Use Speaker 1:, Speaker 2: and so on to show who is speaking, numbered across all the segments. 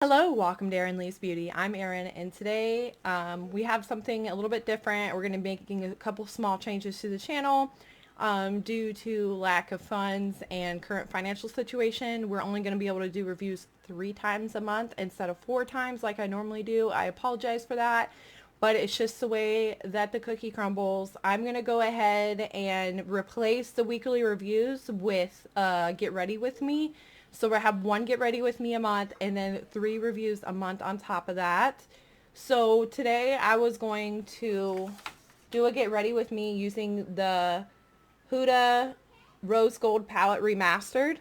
Speaker 1: Hello, welcome to Erin Lee's Beauty. I'm Erin, and today we have something a little bit different. We're going to be making a couple small changes to the channel due to lack of funds and current financial situation. We're only going to be able to do reviews 3 times a month instead of 4 times like I normally do. I apologize for that, but it's just the way that the cookie crumbles. I'm going to go ahead and replace the weekly reviews with Get Ready With Me. So we'll have one Get Ready With Me a month and then 3 reviews a month on top of that. So today I was going to do a Get Ready With Me using the Huda Rose Gold Palette Remastered.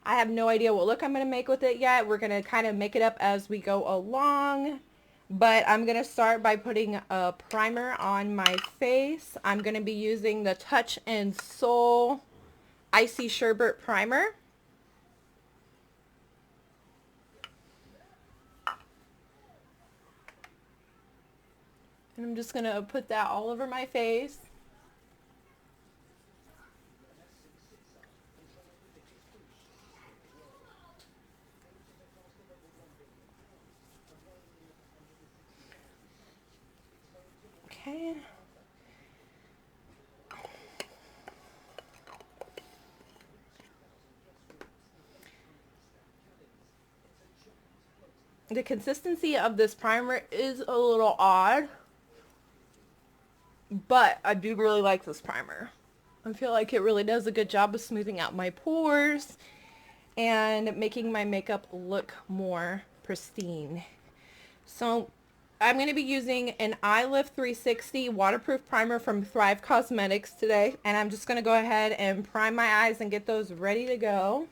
Speaker 1: I have no idea what look I'm going to make with it yet. We're going to kind of make it up as we go along. But I'm going to start by putting a primer on my face. I'm going to be using the Touch and Soul Icy Sherbet Primer. And I'm just going to put that all over my face. Okay. The consistency of this primer is a little odd, but I do really like this primer. I feel like it really does a good job of smoothing out my pores and making my makeup look more pristine. So I'm going to be using an Eye Lift 360 waterproof primer from Thrive Cosmetics today, and I'm just going to go ahead and prime my eyes and get those ready to go.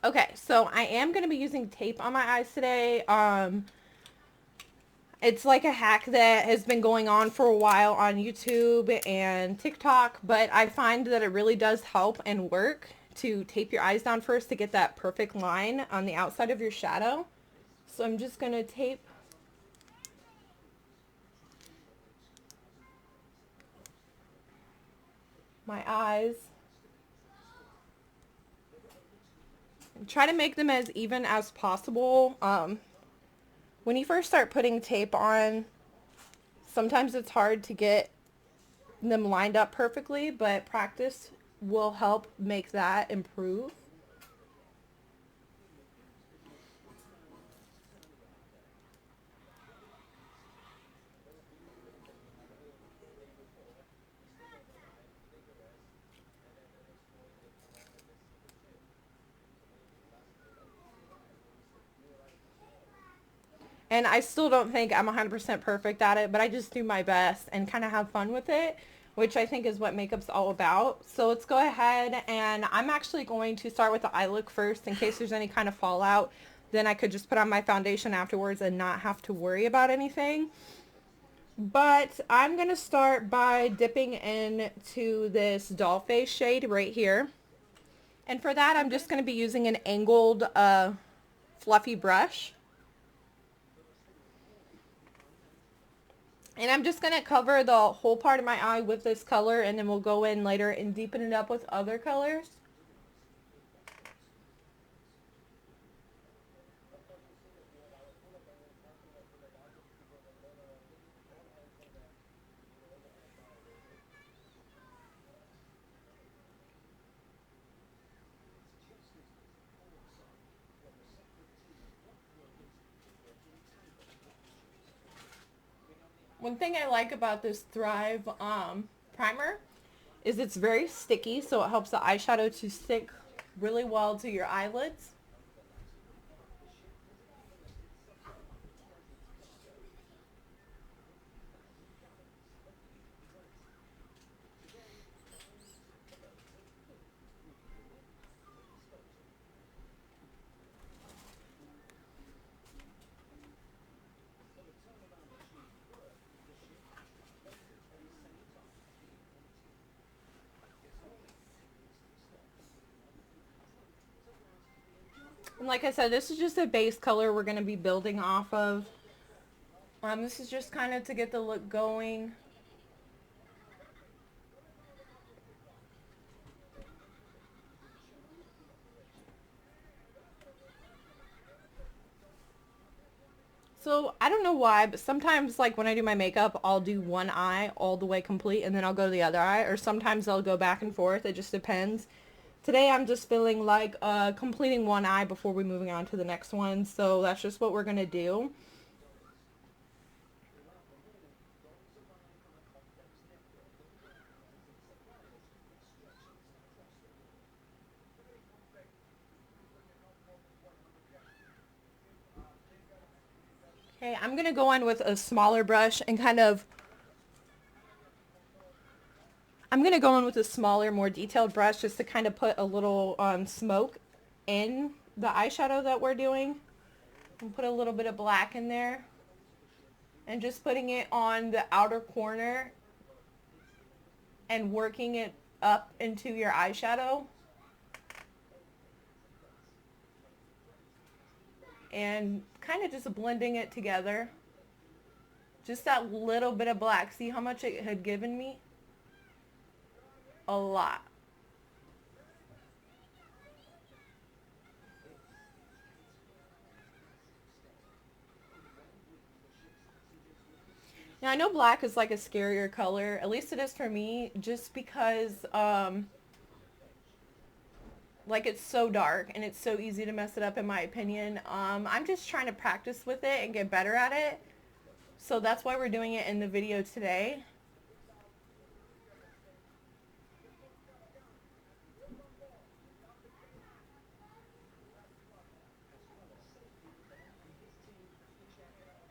Speaker 1: Okay, so I am going to be using tape on my eyes today. It's like a hack that has been going on for a while on YouTube and TikTok, but I find that it really does help and work to tape your eyes down first to get that perfect line on the outside of your shadow. So I'm just going to tape my eyes. And try to make them as even as possible. When you first start putting tape on, sometimes it's hard to get them lined up perfectly, but practice will help make that improve. And I still don't think I'm 100% perfect at it, but I just do my best and kind of have fun with it, which I think is what makeup's all about. So let's go ahead, and I'm actually going to start with the eye look first in case there's any kind of fallout. Then I could just put on my foundation afterwards and not have to worry about anything. But I'm going to start by dipping into this doll face shade right here. And for that, I'm just going to be using an angled fluffy brush. And I'm just going to cover the whole part of my eye with this color, and then we'll go in later and deepen it up with other colors. One thing I like about this Thrive primer is it's very sticky, so it helps the eyeshadow to stick really well to your eyelids. like I said, this is just a base color we're going to be building off of. This is just kind of to get the look going. So I don't know why, but sometimes like when I do my makeup, I'll do one eye all the way complete and then I'll go to the other eye, or sometimes I'll go back and forth. It just depends. Today I'm just feeling like completing one eye before we moving on to the next one. So that's just what we're going to do. Okay, I'm going to go in with a smaller brush and I'm going to go in with a smaller, more detailed brush just to kind of put a little smoke in the eyeshadow that we're doing. And put a little bit of black in there. And just putting it on the outer corner and working it up into your eyeshadow. And kind of just blending it together. Just that little bit of black. See how much it had given me? A lot. Now I know black is like a scarier color, at least it is for me, just because like it's so dark and it's so easy to mess it up in my opinion. I'm just trying to practice with it and get better at it. So that's why we're doing it in the video today.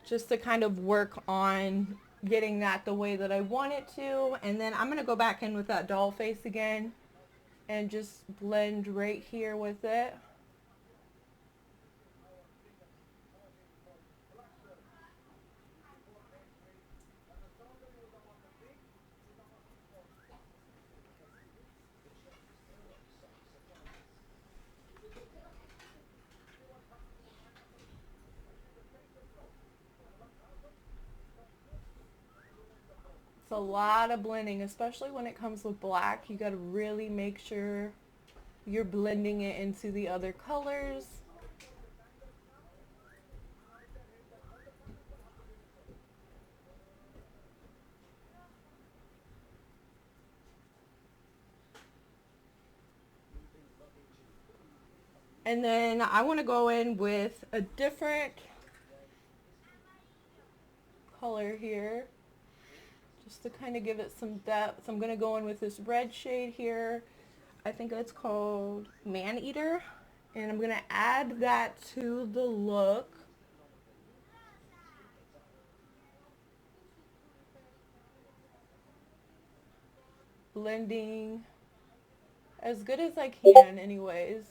Speaker 1: Just to kind of work on getting that the way that I want it to. And then I'm going to go back in with that doll face again and just blend right here with it. It's a lot of blending, especially when it comes with black. You got to really make sure you're blending it into the other colors. And then I want to go in with a different color here, just to kind of give it some depth. I'm going to go in with this red shade here. I think it's called Man Eater. And I'm going to add that to the look. Blending as good as I can anyways.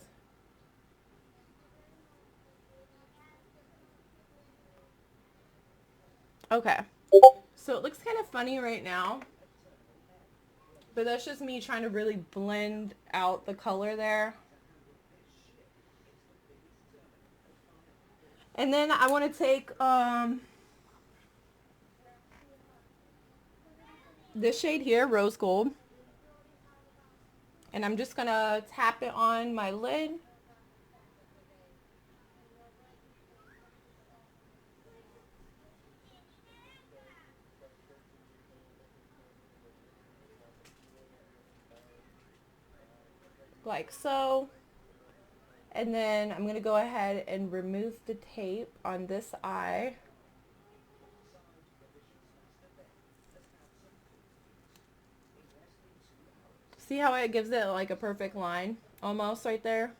Speaker 1: Okay. So it looks kind of funny right now. But that's just me trying to really blend out the color there. And then I want to take this shade here, Rose Gold. And I'm just going to tap it on my lid. Like so. And then I'm going to go ahead and remove the tape on this eye. See how it gives it like a perfect line almost right there?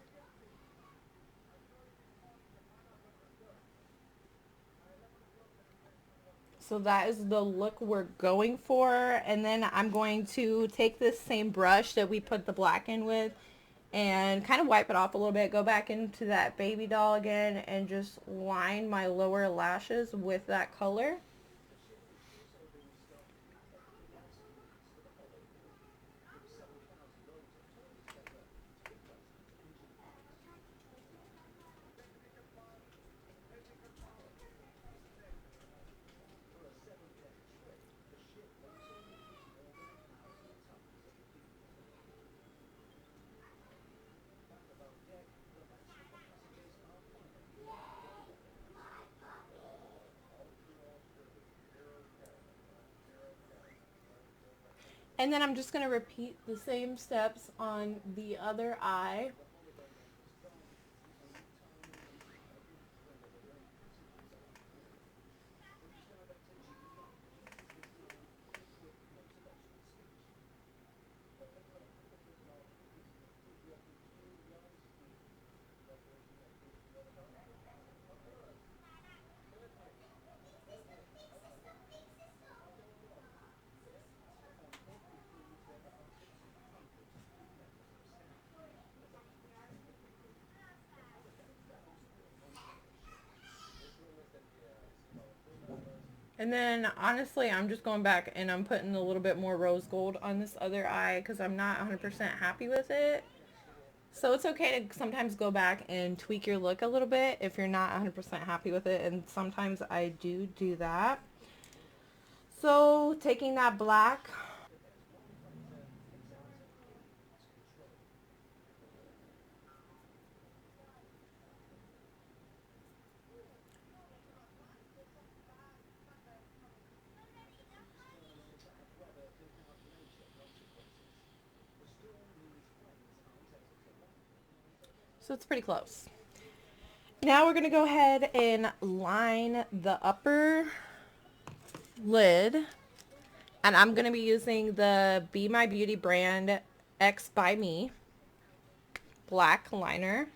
Speaker 1: So that is the look we're going for. And then I'm going to take this same brush that we put the black in with and kind of wipe it off a little bit, go back into that baby doll again and just line my lower lashes with that color. And then I'm just going to repeat the same steps on the other eye. And then honestly, I'm just going back and I'm putting a little bit more rose gold on this other eye because I'm not 100% happy with it. So it's okay to sometimes go back and tweak your look a little bit if you're not 100% happy with it. And sometimes I do that. So taking that black. So it's pretty close. Now we're going to go ahead and line the upper lid. And I'm going to be using the Be My Beauty brand X by Me black liner.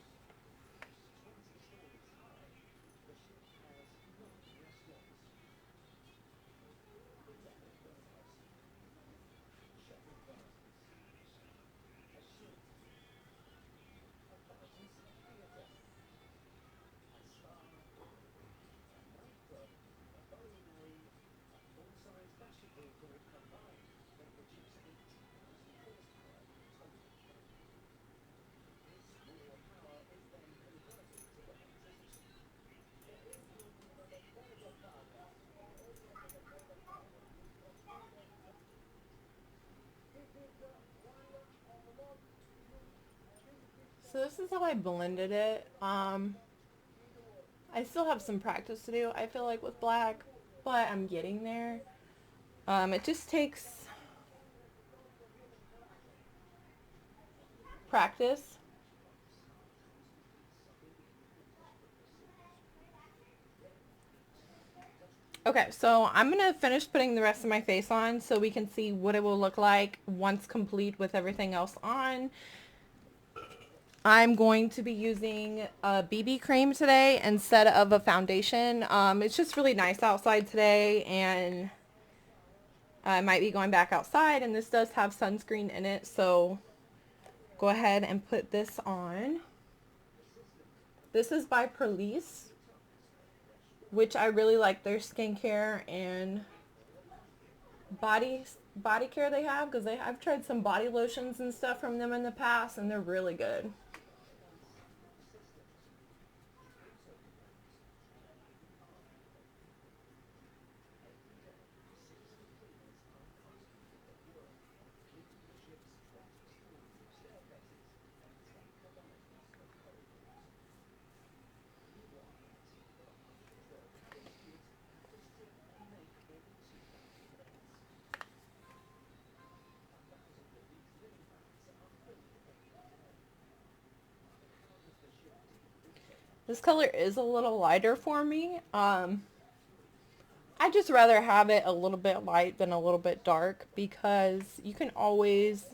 Speaker 1: So this is how I blended it. I still have some practice to do, I feel like, with black, but I'm getting there. It just takes practice. Okay, so I'm going to finish putting the rest of my face on so we can see what it will look like once complete with everything else on. I'm going to be using a BB cream today instead of a foundation. It's just really nice outside today, and I might be going back outside, and this does have sunscreen in it, so go ahead and put this on. This is by Perlice, which I really like their skincare and body care they have, because I've tried some body lotions and stuff from them in the past, and they're really good. This color is a little lighter for me. I just rather have it a little bit light than a little bit dark, because you can always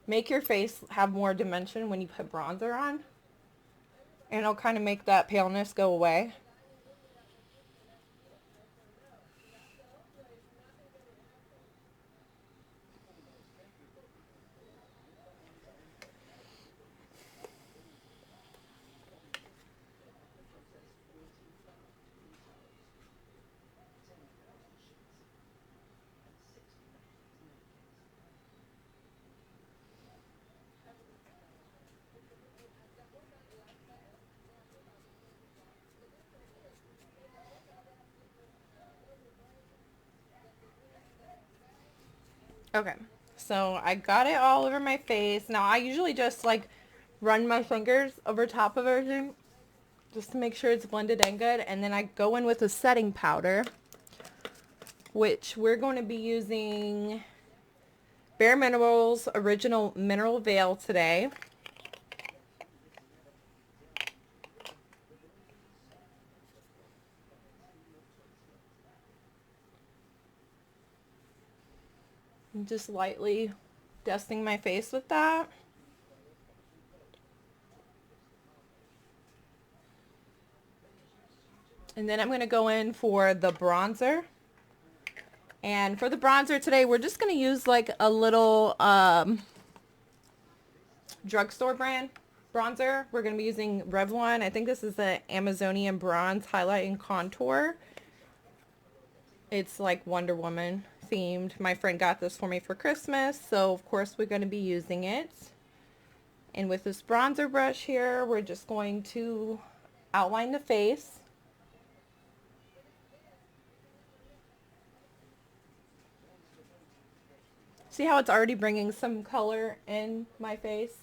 Speaker 1: make your face have more dimension when you put bronzer on, and it'll kind of make that paleness go away. Okay, so I got it all over my face. Now I usually just like run my fingers over top of everything just to make sure it's blended in good, and then I go in with a setting powder, which we're going to be using Bare Minerals Original Mineral Veil today. I'm just lightly dusting my face with that. And then I'm going to go in for the bronzer. And for the bronzer today, we're just going to use like a little drugstore brand bronzer. We're going to be using Revlon. I think this is the Amazonian Bronze Highlight and Contour. It's like Wonder Woman themed. My friend got this for me for Christmas, so of course we're going to be using it. And with this bronzer brush here, we're just going to outline the face. See how it's already bringing some color in my face?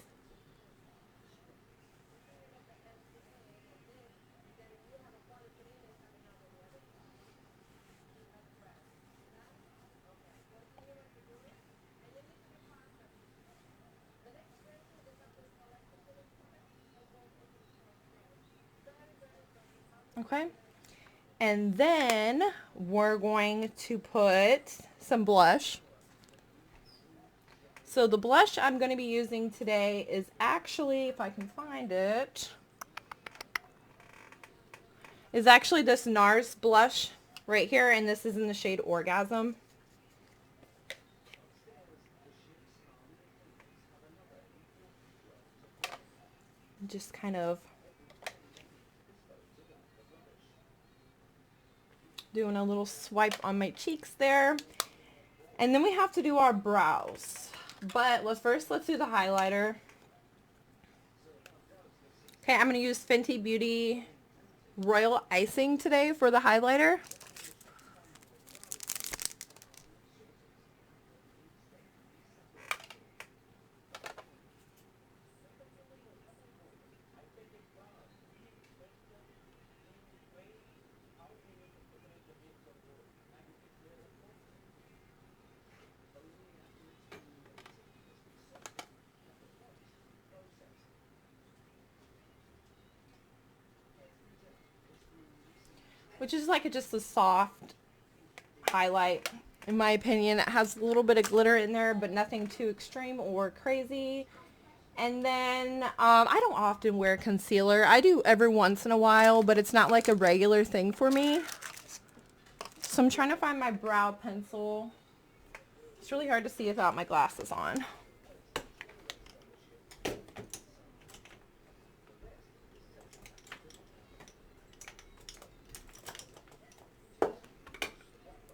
Speaker 1: Okay. And then we're going to put some blush. So the blush I'm going to be using today is actually, if I can find it, is actually this Nars Blush right here, and this is in the shade Orgasm. Just kind of doing a little swipe on my cheeks there. And then we have to do our brows. But let's do the highlighter. Okay, I'm going to use Fenty Beauty Royal Icing today for the highlighter. Which is like just a soft highlight, in my opinion. It has a little bit of glitter in there, but nothing too extreme or crazy. And then I don't often wear concealer. I do every once in a while, but it's not like a regular thing for me. So I'm trying to find my brow pencil. It's really hard to see without my glasses on.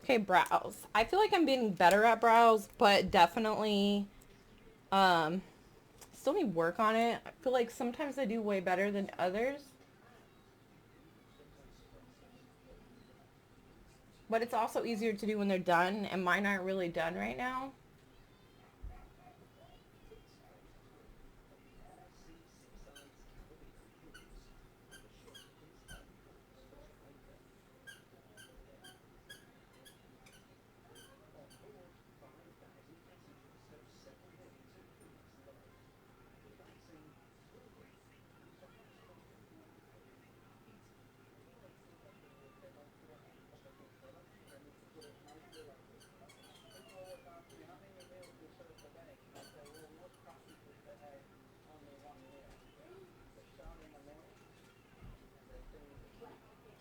Speaker 1: Okay, brows. I feel like I'm getting better at brows, but definitely still need work on it. I feel like sometimes I do way better than others. But it's also easier to do when they're done, and mine aren't really done right now.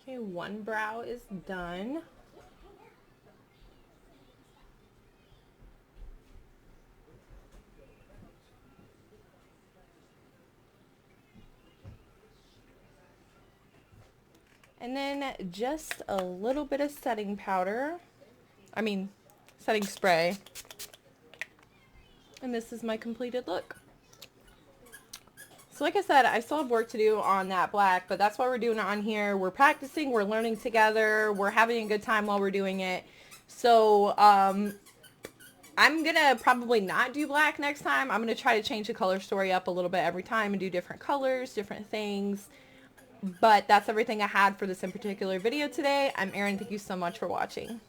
Speaker 1: Okay, one brow is done. And then just a little bit of setting powder. Setting spray. And this is my completed look. So like I said, I still have work to do on that black, but that's why we're doing it on here. We're practicing, we're learning together, we're having a good time while we're doing it. So I'm going to probably not do black next time. I'm going to try to change the color story up a little bit every time and do different colors, different things. But that's everything I had for this in particular video today. I'm Erin. Thank you so much for watching.